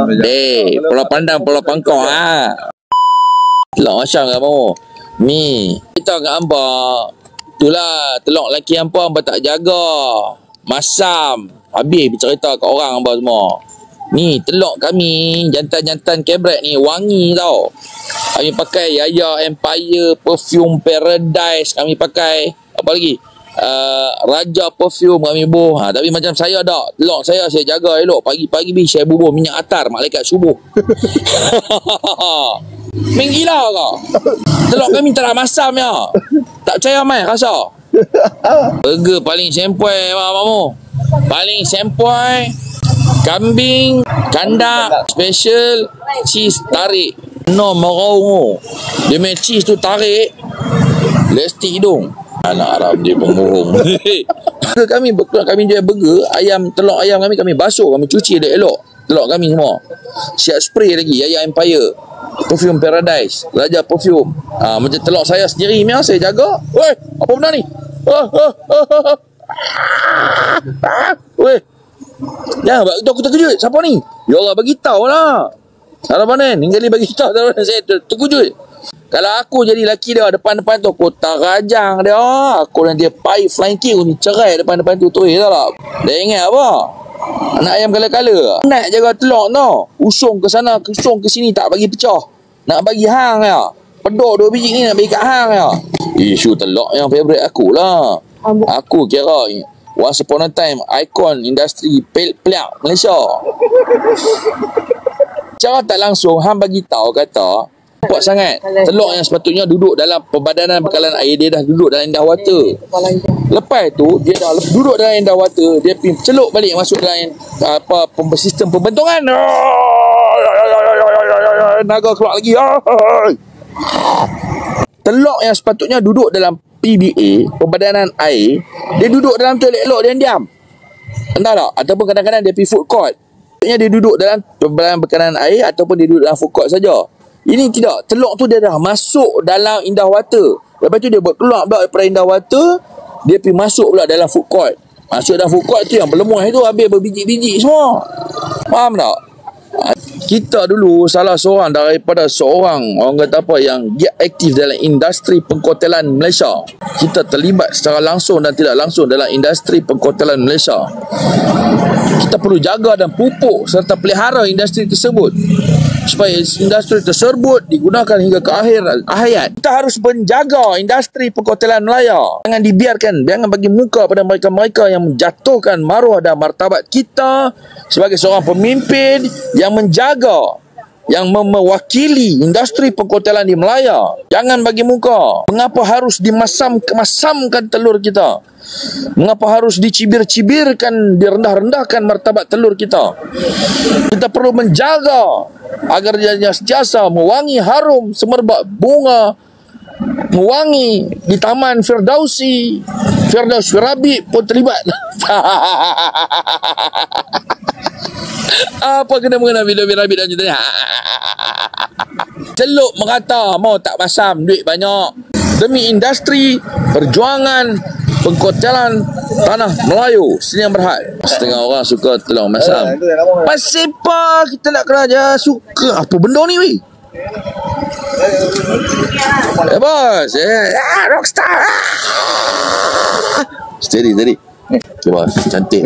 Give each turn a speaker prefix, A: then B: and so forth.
A: Pulau Pandang, Pulau Pangkong telok macam kamu. Ni kita kat hamba. Itulah telok lelaki hamba tak jaga. Masam. Habis bercerita kat orang hamba semua. Ni telok kami, jantan-jantan kebrek ni wangi tau. Kami pakai Yaya Empire Perfume Paradise, kami pakai apa lagi? Raja Perfume kami bubuh. Tapi macam saya tak, telok saya jaga elok. Pagi-pagi saya bubuh minyak atar malaikat subuh. Main gila kau. Telok kami tak ada masam ya. Tak percaya mai rasa. Burger paling sempoi mamu. Paling sempoi kambing kandak special cheese tarik. No marau. Dia main cheese tu tarik. Lestik hidung. Anak Arab dia pembohong. kami jual burger, telok ayam kami basuh, kami cuci dia elok. Telok kami semua. Siap spray lagi Yaya Empire Perfume Paradise, Raja Perfume. Macam telok saya sendiri memang saya jaga. Weh, apa benda ni? Weh. Jangan aku terkejut. Siapa ni? Ya Allah bagi tahu lah. Salah panen. Ningali bagi tahu saya terkejut. Kalau aku jadi lelaki dia depan-depan tu, aku tak rajang dia. Aku dan dia flying kick, aku ni cerai depan-depan tu tulis tak lah. Dia ingat apa? Anak ayam kala-kala. Nak jaga telur tau. Usung ke sana, usung ke sini tak bagi pecah. Nak bagi hang ya. Pedok 2 biji ni nak bagi kat hang ya. Isu telur yang favourite aku lah. Aku kira once upon a time ikon industri pelak Malaysia. Cara tak langsung hang bagi tahu kata kuat sangat. Telur yang sepatutnya duduk dalam Perbadanan Bekalan Air, dia dah duduk dalam indah water. Lepas tu dia dah duduk dalam indah water, dia pergi celup balik masuk dalam sistem pembentungan. Naga keluar lagi. Telur yang sepatutnya duduk dalam PBA, Perbadanan Air, dia duduk dalam tu elok-elok dia diam. Entah tak? Ataupun kadang-kadang dia pergi food court. Maksudnya dia duduk dalam Perbadanan Bekalan Air ataupun dia duduk dalam food court saja. Ini tidak. Telur tu dia dah masuk dalam indah water. Lepas tu dia buat keluar pula daripada indah water, dia pergi masuk pula dalam food court. Masuk dalam food court tu yang berlemuh itu habis berbiji-biji semua. Faham tak? Kita dulu salah seorang daripada seorang orang kata apa yang dia aktif dalam industri pengkotelan Malaysia. Kita terlibat secara langsung dan tidak langsung dalam industri pengkotelan Malaysia. Kita perlu jaga dan pupuk serta pelihara industri tersebut supaya industri tersebut digunakan hingga ke akhir hayat. Kita harus menjaga industri pengkotelan Melayu. Jangan dibiarkan, jangan bagi muka pada mereka-mereka yang menjatuhkan maruah dan martabat kita sebagai seorang pemimpin yang menjaga, yang mewakili industri pengkotelan di Melaya. Jangan bagi muka. Mengapa harus dimasamkan telur kita? Mengapa harus dicibir-cibirkan, direndah-rendahkan martabat telur kita? Kita perlu menjaga agar dia sentiasa mewangi harum semerbak bunga, mewangi di Taman Firdausi. Firdaus Firabib pun terlibat. Apa kena-mengena bila Rabit dan contohnya. Celup merata, mau tak masam, duit banyak. Demi industri perjuangan pengkotelan tanah Melayu Sdn Bhd. Setengah orang suka telur masam. Pasal apa kita nak kerja suka apa benda ni weh? Bos, rockstar. Steady. Coba cantik.